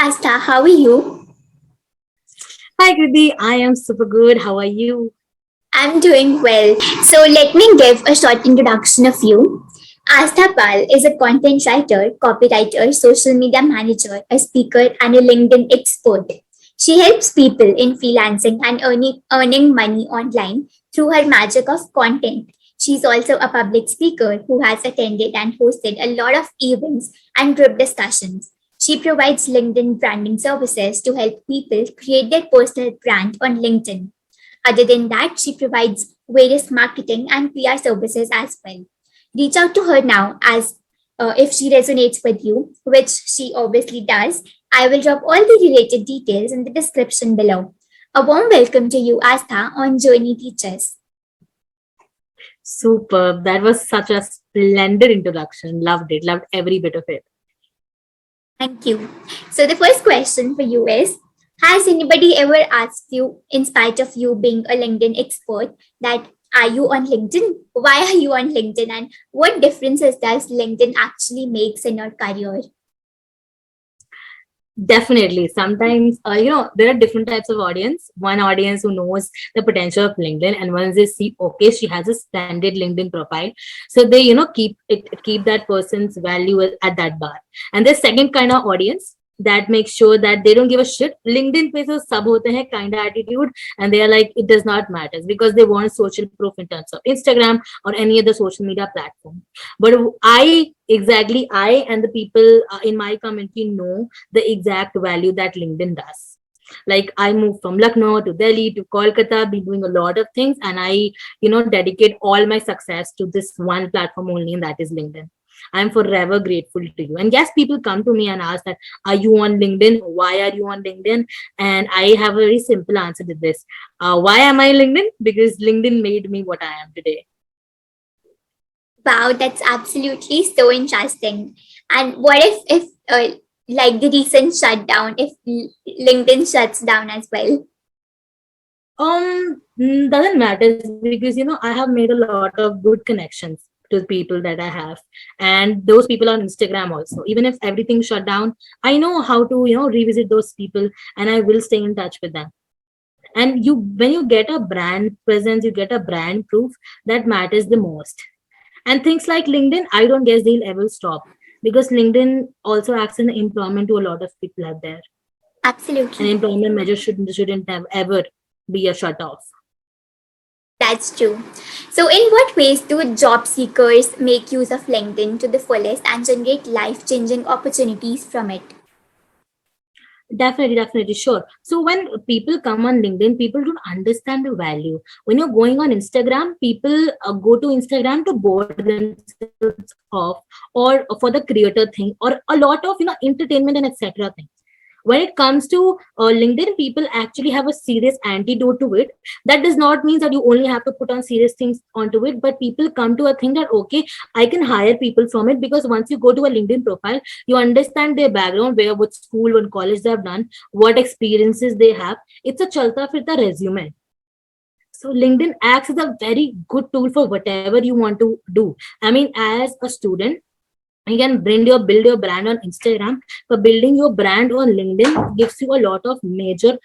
Asta, how are you? Hi, Kriti. I am super good. How are you? I'm doing well. So let me give a short introduction of you. Asta Pal is a content writer, copywriter, social media manager, a speaker, and a LinkedIn expert. She helps people in freelancing and earning money online through her magic of content. She's also a public speaker who has attended and hosted a lot of events and group discussions. She provides LinkedIn branding services to help people create their personal brand on LinkedIn. Other than that, she provides various marketing and PR services as well. Reach out to her now as if she resonates with you, which she obviously does. I will drop all the related details in the description below. A warm welcome to you, Astha, on Journeyteaches. Superb. That was such a splendid introduction. Loved it. Loved every bit of it. Thank you. So, the first question for you is: has anybody ever asked you, in spite of you being a LinkedIn expert, that are you on LinkedIn? Why are you on LinkedIn? And what differences does LinkedIn actually makes in your career? Definitely. Sometimes, there are different types of audience. One audience who knows the potential of LinkedIn, and once they see, okay, she has a splendid LinkedIn profile, so they, keep that person's value at that bar. And the second kind of audience that makes sure that they don't give a shit. LinkedIn पे जो सब होते हैं kind of attitude, and they are like it does not matter because they want social proof in terms of Instagram or any other social media platform. But I and the people in my community know the exact value that LinkedIn does. Like I moved from Lucknow to Delhi to Kolkata, been doing a lot of things, and I, dedicate all my success to this one platform only, and that is LinkedIn. I'm forever grateful to you. And yes, people come to me and ask that, are you on LinkedIn? Why are you on LinkedIn? And I have a very simple answer to this. Why am I on LinkedIn? Because LinkedIn made me what I am today. Wow, that's absolutely so interesting. And what if like the recent shutdown, if LinkedIn shuts down as well? Doesn't matter because I have made a lot of good connections to people that I have, and those people on Instagram also. Even if everything shut down, I know how to revisit those people, and I will stay in touch with them. And when you get a brand presence, you get a brand proof, that matters the most. And things like LinkedIn, I don't guess they'll ever stop, because LinkedIn also acts in employment to a lot of people out there. And Absolutely. employment measures shouldn't have ever be a shut off. That's true. So, in what ways do job seekers make use of LinkedIn to the fullest and generate life changing opportunities from it? Definitely, sure. So when people come on LinkedIn, people don't understand the value. When you're going on Instagram, people go to Instagram to bore themselves off, or for the creator thing, or a lot of entertainment and etc. things. When it comes to LinkedIn, people actually have a serious antidote to it. That does not mean that you only have to put on serious things onto it, but people come to a thing that, okay, I can hire people from it, because once you go to a LinkedIn profile, you understand their background, where, what school, what college they have done, what experiences they have. It's a chalta firta resume. So LinkedIn acts as a very good tool for whatever you want to do. I mean, as a student, you can build your brand on Instagram, but building your brand on LinkedIn gives you a lot of major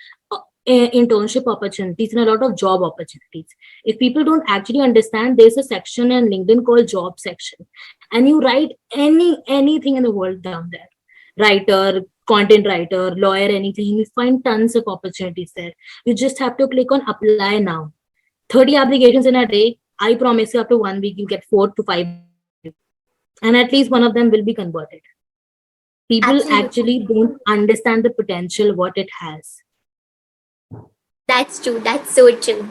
internship opportunities and a lot of job opportunities. If people don't actually understand, there's a section in LinkedIn called job section, and you write anything in the world down there. Writer, content writer, lawyer, anything, you find tons of opportunities there. You just have to click on apply now. 30 applications in a day. I promise you, after 1 week, you get 4 to 5, and at least one of them will be converted. People Absolutely. actually don't understand the potential what it has. That's true. That's so true.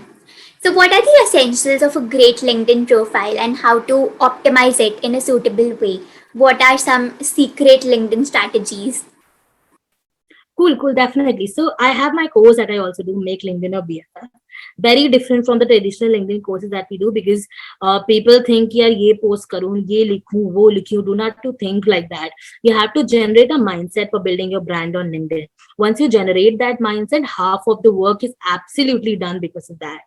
So, what are the essentials of a great LinkedIn profile and how to optimize it in a suitable way? What are some secret LinkedIn strategies? Cool, definitely. So I have my course that I also do, Make LinkedIn a BFF. Very different from the traditional LinkedIn courses that we do, because people think, yeah, ye post karun, ye likhu, wo likhu. Do not to think like that. You have to generate a mindset for building your brand on LinkedIn. Once you generate that mindset, half of the work is absolutely done because of that.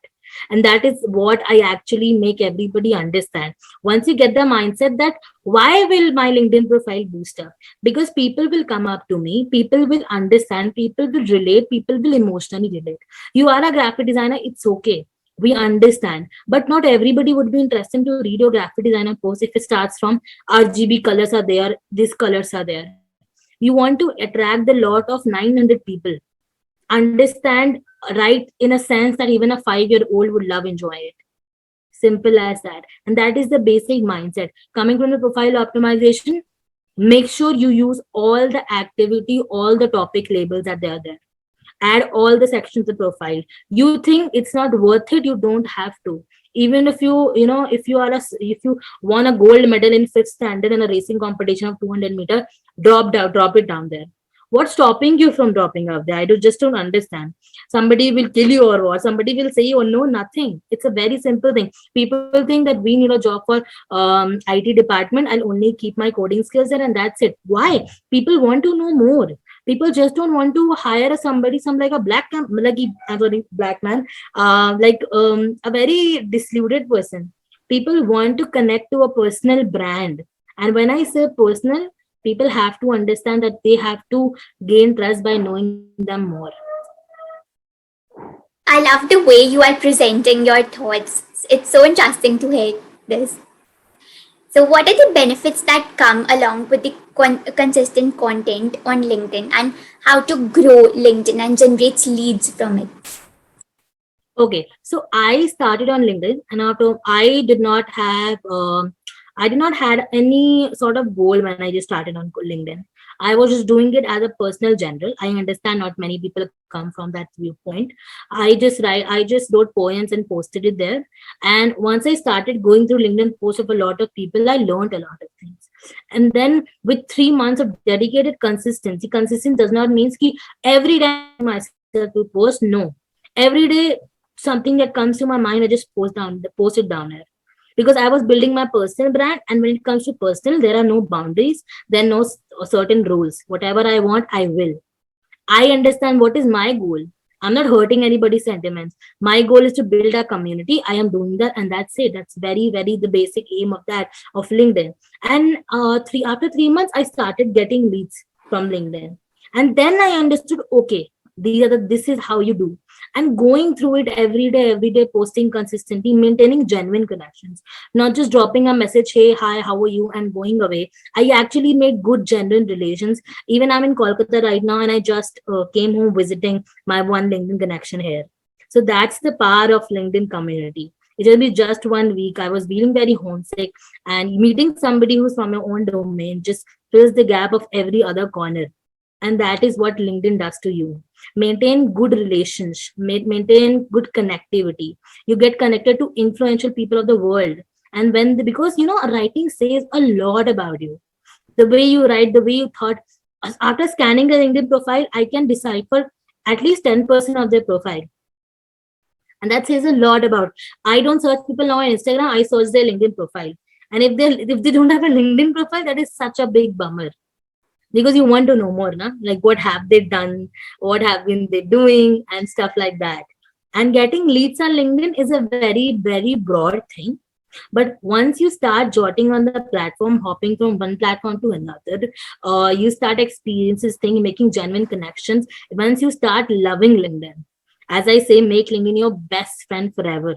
And that is what I actually make everybody understand. Once you get the mindset that why will my LinkedIn profile boost up? Because people will come up to me, people will understand, people will relate, people will emotionally relate. You are a graphic designer, it's okay, we understand, but not everybody would be interested to read your graphic designer post if it starts from RGB colors are there, these colors are there. You want to attract the lot of 900 people, understand, right, in a sense that even a 5-year-old would love enjoy it. Simple as that. And that is the basic mindset. Coming from the profile optimization, make sure you use all the activity, all the topic labels that they are there. Add all the sections of profile. You think it's not worth it, you don't have to. Even if if you are if you won a gold medal in fifth standard in a racing competition of 200-meter, drop it down there. What's stopping you from dropping out there? Just don't understand. Somebody will kill you or what? Somebody will say, oh no, nothing. It's a very simple thing. People think that we need a job for IT department. I'll only keep my coding skills there and that's it. Why? People want to know more. People just don't want to hire somebody, some like a black man, a very deluded person. People want to connect to a personal brand. And when I say personal, people have to understand that they have to gain trust by knowing them more. I love the way you are presenting your thoughts. It's so interesting to hear this. So, what are the benefits that come along with the consistent content on LinkedIn, and how to grow LinkedIn and generate leads from it? Okay, so I started on LinkedIn, and after I did not had any sort of goal when I just started on LinkedIn. I was just doing it as a personal general. I understand not many people come from that viewpoint. I just wrote poems and posted it there. And once I started going through LinkedIn posts of a lot of people, I learned a lot of things. And then with 3 months of dedicated consistency does not mean ki every day myself to post. No, every day something that comes to my mind, I just post it down there, because I was building my personal brand. And when it comes to personal, there are no boundaries, there are no certain rules. Whatever I want, I will. I understand what is my goal. I'm not hurting anybody's sentiments. My goal is to build a community. I am doing that, and that's it. That's very, very the basic aim of that, of LinkedIn. And after 3 months, I started getting leads from LinkedIn, and then I understood. Okay, this is how you do. And going through it every day, posting consistently, maintaining genuine connections, not just dropping a message, hey, hi, how are you, and going away. I actually made good, genuine relations. Even I'm in Kolkata right now, and I just came home visiting my one LinkedIn connection here. So that's the power of LinkedIn community. It will be just 1 week. I was feeling very homesick, and meeting somebody who's from your own domain just fills the gap of every other corner. And that is what LinkedIn does to you. Maintain good relations, maintain good connectivity. You get connected to influential people of the world. And because writing says a lot about you. The way you write, the way you thought. After scanning a LinkedIn profile, I can decipher at least 10% of their profile. And that says a lot about. I don't search people now on Instagram, I search their LinkedIn profile. And if they don't have a LinkedIn profile, that is such a big bummer, because you want to know more, na? Like what have they done, what have been they doing, and stuff like that. And getting leads on LinkedIn is a very, very broad thing. But once you start jotting on the platform, hopping from one platform to another, you start experiences thing, making genuine connections. Once you start loving LinkedIn, as I say, make LinkedIn your best friend forever.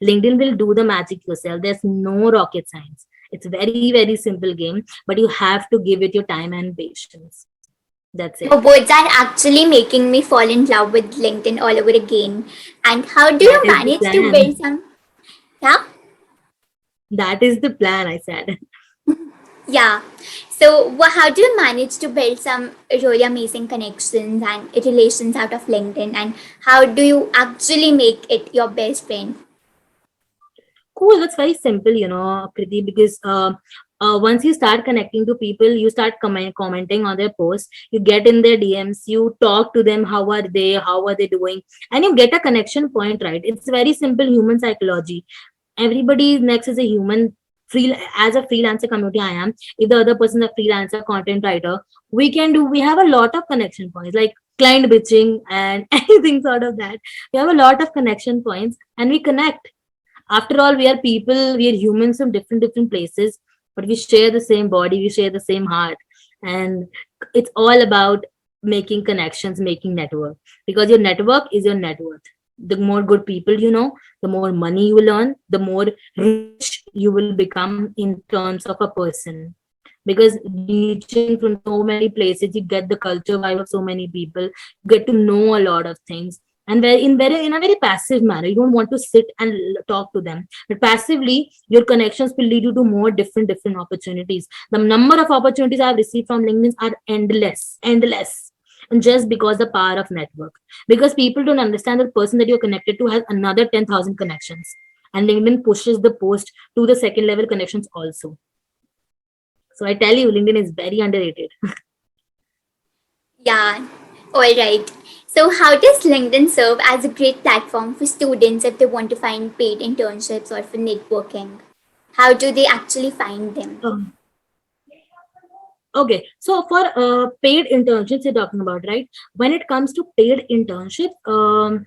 LinkedIn will do the magic yourself. There's no rocket science. It's a very, very simple game, but you have to give it your time and patience. That's it. Your words are actually making me fall in love with LinkedIn all over again. And how do That you is the manage to plan. build some? Yeah, That is the plan, I said. yeah. So, how do you manage to build some really amazing connections and relations out of LinkedIn? And how do you actually make it your best friend? Cool. That's very simple, Kriti, because once you start connecting to people, you start commenting on their posts, you get in their DMs, you talk to them, how are they doing, and you get a connection point, right? It's very simple human psychology. Everybody next is a human. As a freelancer community, I am. If the other person is a freelancer content writer, we have a lot of connection points. Like client bitching and anything sort of that. We have a lot of connection points and we connect. After all, we are people, we are humans from different places, but we share the same body, we share the same heart. And it's all about making connections, making network, because your network is your net worth. The more good people you know, the more money you will earn, the more rich you will become in terms of a person. Because reaching from so many places, you get the culture vibe of so many people, you get to know a lot of things, and in a very passive manner. You don't want to sit and talk to them, but passively your connections will lead you to more different opportunities. The number of opportunities I've received from LinkedIn are endless. And just because the power of network, because people don't understand the person that you're connected to has another 10,000 connections, and LinkedIn pushes the post to the second level connections also. So I tell you, LinkedIn is very underrated. Yeah, all right. So, how does LinkedIn serve as a great platform for students if they want to find paid internships or for networking? How do they actually find them? Um, okay, so for paid internships, you're talking about, right? When it comes to paid internships,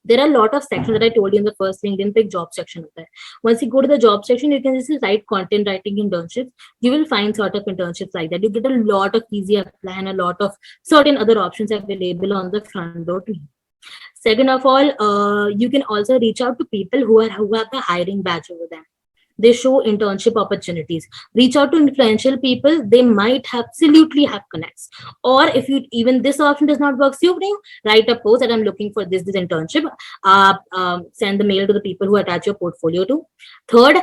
there are a lot of sections that I told you in the first LinkedIn pick job section of that. Once you go to the job section, you can just write content writing internships. You will find sort of internships like that. You get a lot of easy apply and a lot of certain other options available on the front door to you. Second of all, you can also reach out to people who have the hiring badge over them. They show internship opportunities. Reach out to influential people, they might absolutely have connects. Or if you even this option does not work for you, write a post that I'm looking for this internship. Send the mail to the people who attach your portfolio to. Third,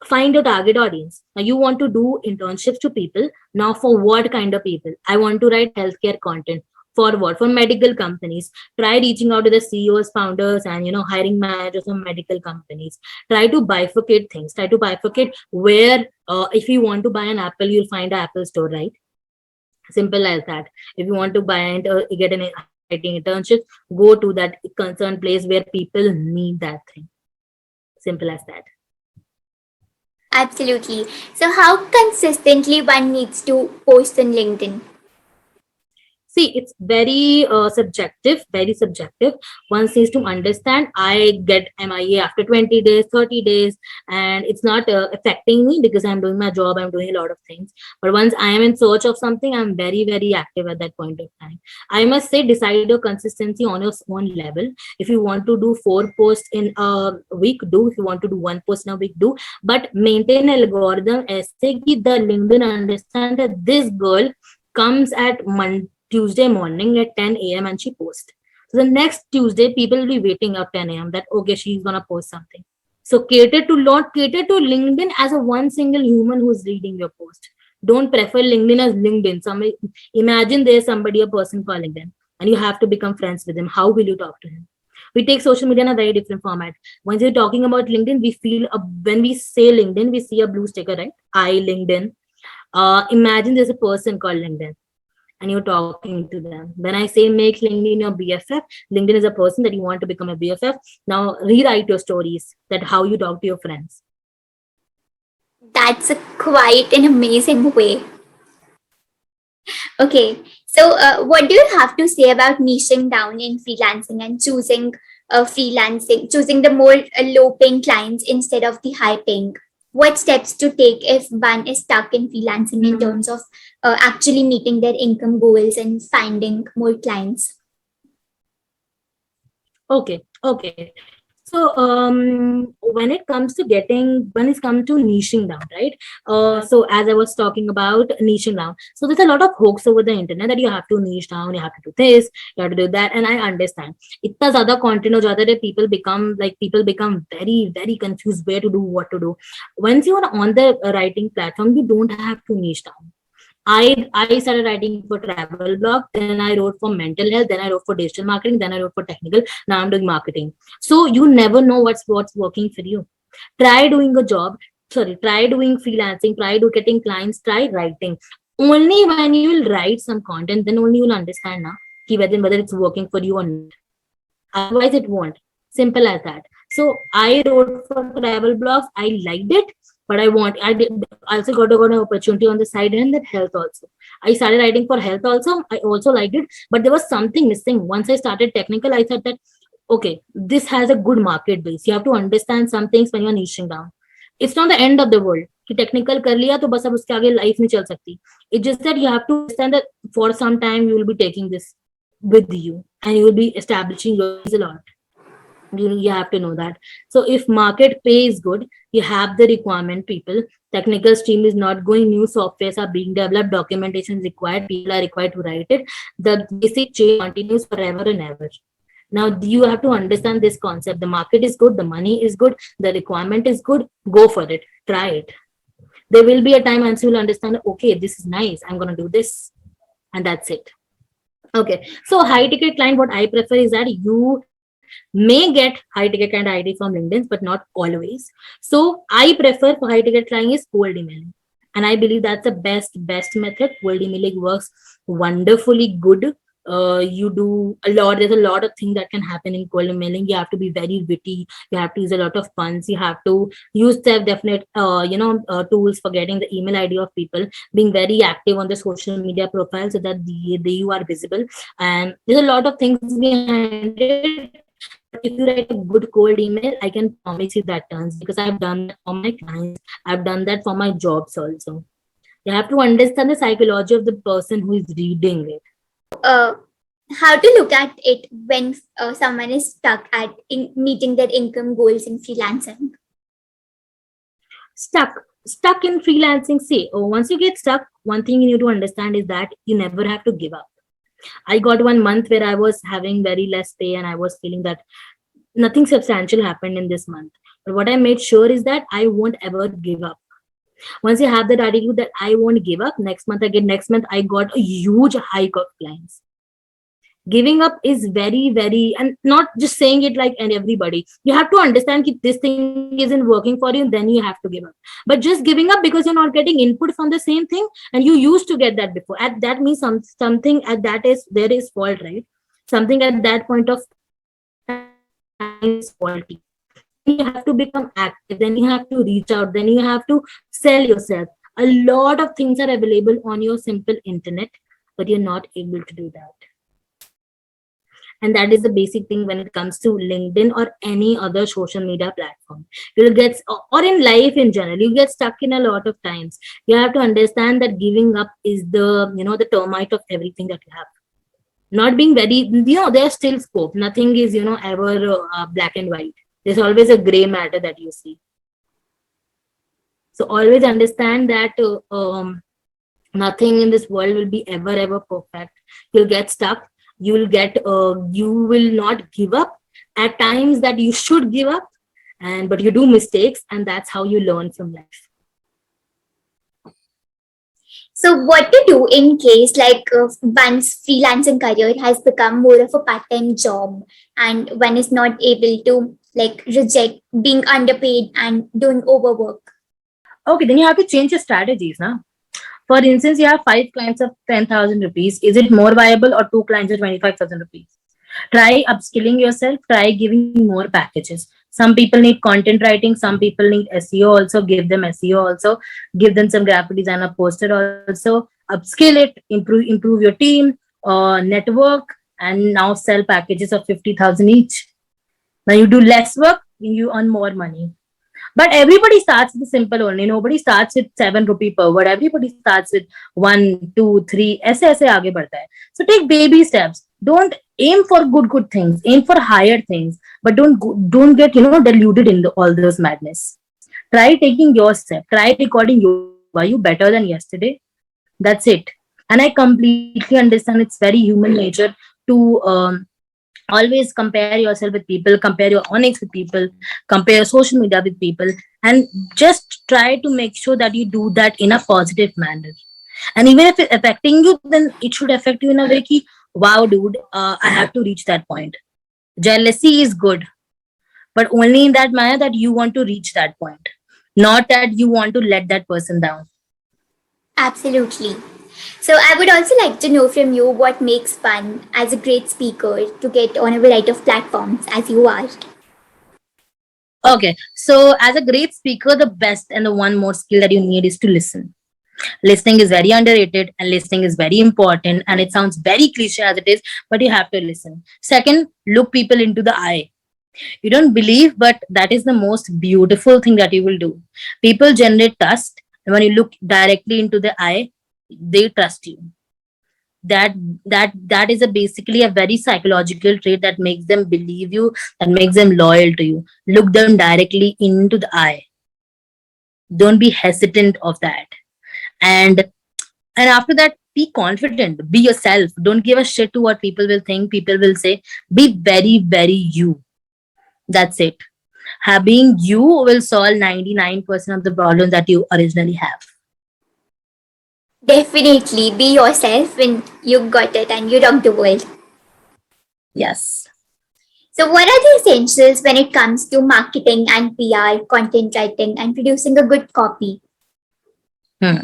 find your target audience. Now you want to do internships to people. Now for what kind of people? I want to write healthcare content. For what? For medical companies. Try reaching out to the CEOs, founders, and hiring managers of medical companies. Try to bifurcate things. Try to bifurcate where, if you want to buy an apple, you'll find an Apple store, right? Simple as that. If you want to buy and get an writing internship, go to that concerned place where people need that thing. Simple as that. Absolutely. So, how consistently one needs to post on LinkedIn? See, it's very subjective. One needs to understand. I get MIA after 20 days, 30 days, and it's not affecting me because I'm doing my job, I'm doing a lot of things. But once I am in search of something, I'm very active at that point of time. I must say, decide your consistency on your own level. If you want to do 4 posts in a week, do. If you want to do 1 post in a week, do. But maintain algorithm ऐसे कि the LinkedIn understand that this girl comes at Tuesday morning at 10 a.m. and she posts. So the next Tuesday, people will be waiting at 10 a.m. that okay, she's gonna post something. So cater to LinkedIn as a one single human who's reading your post. Don't prefer LinkedIn as LinkedIn. Somebody imagine there's somebody, a person called LinkedIn, and you have to become friends with him. How will you talk to him? We take social media in a very different format. When we're talking about LinkedIn, we feel when we say LinkedIn, we see a blue sticker, right? I LinkedIn. Imagine there's a person called LinkedIn and you're talking to them. When I say make LinkedIn your BFF, LinkedIn is a person that you want to become a BFF. Now rewrite your stories, that how you talk to your friends. That's a quite an amazing way. Okay, so what do you have to say about niching down in freelancing and choosing the more low-paying clients instead of the high-paying? What steps to take if one is stuck in freelancing in terms of actually meeting their income goals and finding more clients? Okay. So when it's come to niching down, right? So as I was talking about niching down, so there's a lot of hooks over the internet that you have to niche down, you have to do this, you have to do that, and I understand. Itna zyada content ho jata hai that people become very confused where to do, what to do. Once you are on the writing platform, you don't have to niche down. I started writing for travel blog, then I wrote for mental health, then I wrote for digital marketing, then I wrote for technical. Now I'm doing marketing. So you never know what's working for you. Try doing a job. Sorry, try doing freelancing. Try do getting clients. Try writing. Only when you will write some content, then only you'll understand now whether it's working for you or not. Otherwise, it won't. Simple as that. So I wrote for travel blogs. I liked it, but I also got an opportunity on the side and that health also. I started writing for health also. I also liked it, but there was something missing. Once I started technical, I thought that okay, this has a good market base. You have to understand some things when you're niching down. It's not the end of the world. कि technical कर लिया तो बस अब उसके आगे life नहीं चल सकती. It's just that you have to understand that for some time you will be taking this with you and you will be establishing yours a lot. You have to know that. So if market pay is good, you have the requirement people. Technical stream is not going, new softwares are being developed, documentation is required, people are required to write it. The basic chain continues forever and ever. Now you have to understand this concept. The market is good, the money is good, the requirement is good. Go for it. Try it. There will be a time once you will understand, okay, this is nice. I'm going to do this. And that's it. Okay. So high ticket client, what I prefer is that you may get high ticket kind of ID from LinkedIn, but not always. So I prefer for high ticket client is cold emailing. And I believe that's the best method. Cold emailing works wonderfully good. You do a lot. There's a lot of things that can happen in cold emailing. You have to be very witty. You have to use a lot of puns. You have to use self-definite, tools for getting the email ID of people. Being very active on the social media profile so that you are visible. And there's a lot of things behind it. But if you write a good cold email, I can promise you that turns, because I've done that for my clients. I've done that for my jobs also. You have to understand the psychology of the person who is reading it. uh, how to look at it when someone is stuck at meeting their income goals in freelancing? Stuck in freelancing. See, once you get stuck, one thing you need to understand is that you never have to give up. I got 1 month where I was having very less pay and I was feeling that nothing substantial happened in this month. But what I made sure is that I won't ever give up. Once you have that attitude that I won't give up, next month I got a huge hike of clients. Giving up is very, very, and not just saying it like and everybody. You have to understand if this thing isn't working for you, then you have to give up. But just giving up because you're not getting input from the same thing, and you used to get that before. At that means something at that is there is fault, right? Something at that point of time is faulty. Then you have to become active. Then you have to reach out. Then you have to sell yourself. A lot of things are available on your simple internet, but you're not able to do that. And that is the basic thing when it comes to LinkedIn or any other social media platform. You'll get, or in life in general, you get stuck in a lot of times. You have to understand that giving up is the termite of everything that you have. Not being very, there's still scope. Nothing is, ever black and white. There's always a gray matter that you see. So always understand that nothing in this world will be ever perfect. You'll get stuck. You will not give up at times that you should give up, but you do mistakes, and that's how you learn from life. So what to do in case one's freelancing career has become more of a part-time job and one is not able to reject being underpaid and doing overwork? Okay, then you have to change your strategies now. For instance, you have 5 clients of 10,000 rupees. Is it more viable, or 2 clients of 25,000 rupees? Try upskilling yourself. Try giving more packages. Some people need content writing. Some people need SEO also. Give them SEO also. Give them some graphic designer poster also. Upskill it. Improve your team. Network. And now sell packages of 50,000 each. Now you do less work, you earn more money. But everybody starts with simple only. Nobody starts with 7 rupee per word. Everybody starts with 1, 2, 3. ऐसे आगे बढ़ता है. So take baby steps. Don't aim for good things. Aim for higher things. But don't get deluded in all those madness. Try taking your step. Try recording you. Are you better than yesterday? That's it. And I completely understand it's very human nature to always compare yourself with people, compare your earnings with people, compare social media with people, and just try to make sure that you do that in a positive manner. And even if it's affecting you, then it should affect you in a way ki, wow, dude, I have to reach that point. Jealousy is good, but only in that manner that you want to reach that point, not that you want to let that person down. Absolutely. So I would also like to know from you what makes fun as a great speaker to get on a variety of platforms as you are. Okay, so as a great speaker, the best and the one more skill that you need is to listen. Listening is very underrated and listening is very important, and it sounds very cliche as it is, but you have to listen. Second, look people into the eye. You don't believe, but that is the most beautiful thing that you will do. People generate trust, and when you look directly into the eye, they trust you. That is a basically a very psychological trait that makes them believe you, that makes them loyal to you. Look them directly into the eye. Don't be hesitant of that. And and after that, be confident, be yourself. Don't give a shit to what people will think, people will say. Be very, very you. That's it. Being you will solve 99% of the problems that you originally have. Definitely be yourself when you got it and you rock the world. Yes. So, what are the essentials when it comes to marketing and PR, content writing, and producing a good copy? Hmm.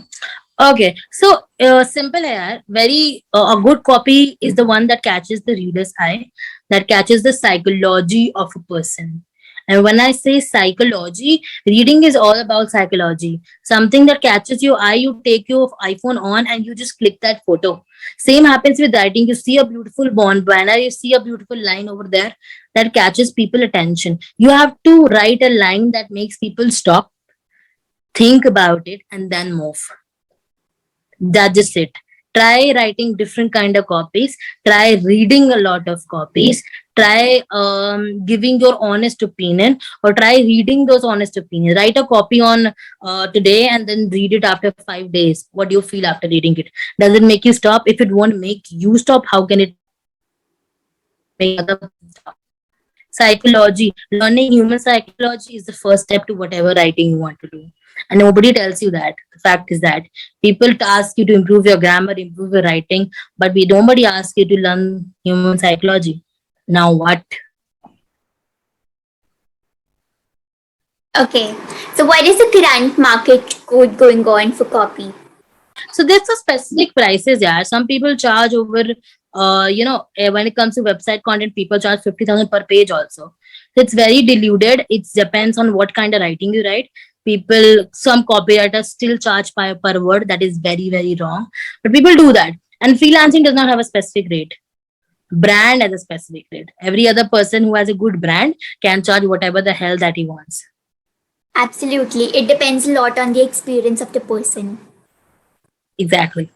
Okay, so simple here. Very a good copy is the one that catches the reader's eye, that catches the psychology of a person. And when I say psychology, reading is all about psychology. Something that catches your eye, you take your iPhone on and you just click that photo. Same happens with writing. You see a beautiful bond banner, you see a beautiful line over there that catches people attention. You have to write a line that makes people stop, think about it, and then move. That's just it. Try writing different kind of copies. Try reading a lot of copies. Try giving your honest opinion, or try reading those honest opinions. Write a copy on today and then read it after 5 days. What do you feel after reading it? Does it make you stop? If it won't make you stop, how can it make other person stop? Psychology, learning human psychology is the first step to whatever writing you want to do. And nobody tells you that. The fact is that people ask you to improve your grammar, improve your writing, but nobody asks you to learn human psychology. Now what? Okay, so what is the current market code going on for copy? So there's a specific prices, yeah. Some people charge over, when it comes to website content, people charge 50,000 per page also. It's very diluted. It depends on what kind of writing you write. People, some copywriters still charge per word. That is very, very wrong. But people do that. And freelancing does not have a specific rate. Brand has a specific rate. Every other person who has a good brand can charge whatever the hell that he wants. Absolutely, it depends a lot on the experience of the person. Exactly.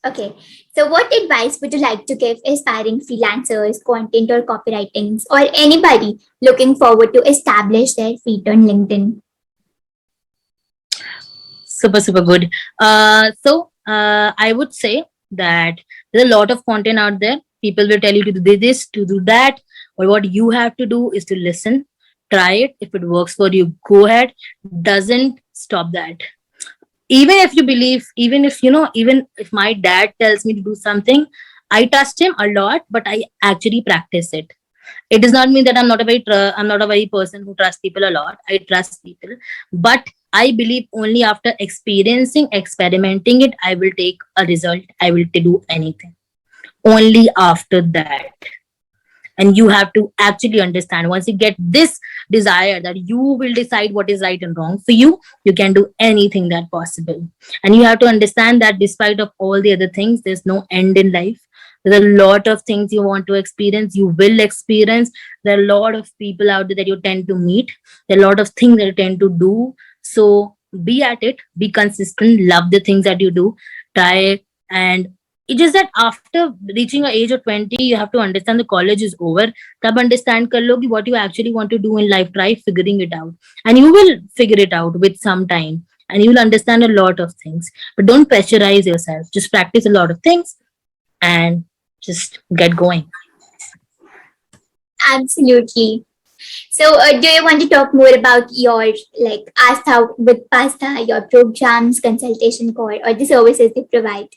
Okay, so what advice would you like to give aspiring freelancers, content or copywritings, or anybody looking forward to establish their feet on LinkedIn? Super, super good. I would say that there's a lot of content out there. People will tell you to do this, to do that, but what you have to do is to listen, try it. If it works for you, go ahead. Doesn't stop that. Even if you believe, even if my dad tells me to do something, I trust him a lot, but I actually practice it. It does not mean that I'm not a very person who trusts people a lot. I trust people, but I believe only after experiencing, experimenting it, I will take a result. I will do anything. Only after that. And you have to actually understand, once you get this desire that you will decide what is right and wrong for you, you can do anything that possible. And you have to understand that despite of all the other things, there's no end in life. There's a lot of things you want to experience, you will experience. There are a lot of people out there that you tend to meet. There are a lot of things that you tend to do. So be at it, be consistent, love the things that you do, try. And it's just that after reaching a age of 20, you have to understand the college is over. Tab understand kar lo ki what you actually want to do in life. Try figuring it out. And you will figure it out with some time. And you will understand a lot of things. But don't pressurize yourself. Just practice a lot of things and just get going. Absolutely. So, do you want to talk more about your like Astha with Pasta, your programs, consultation core, or the services they provide?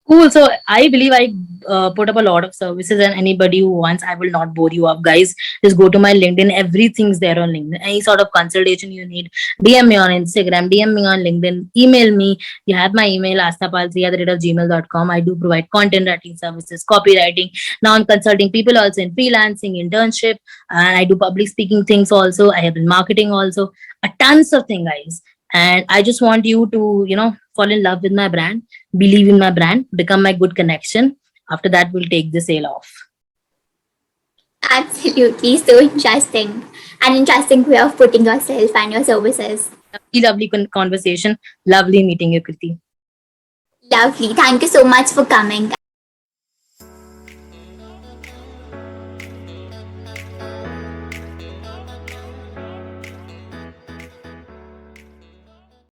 Cool. So I believe I put up a lot of services, and anybody who wants, I will not bore you up, guys. Just go to my LinkedIn. Everything's there on LinkedIn. Any sort of consultation you need, DM me on Instagram, DM me on LinkedIn, email me. You have my email, astapal3@gmail.com. I do provide content writing services, copywriting. Now I'm consulting people also in freelancing, internship, and I do public speaking things also. I have been marketing also. A tons of things, guys. And I just want you to, fall in love with my brand, believe in my brand, become my good connection. After that, we'll take the sale off. Absolutely, so interesting. An interesting way of putting yourself and your services. Lovely conversation. Lovely meeting you, Kriti. Lovely. Thank you so much for coming.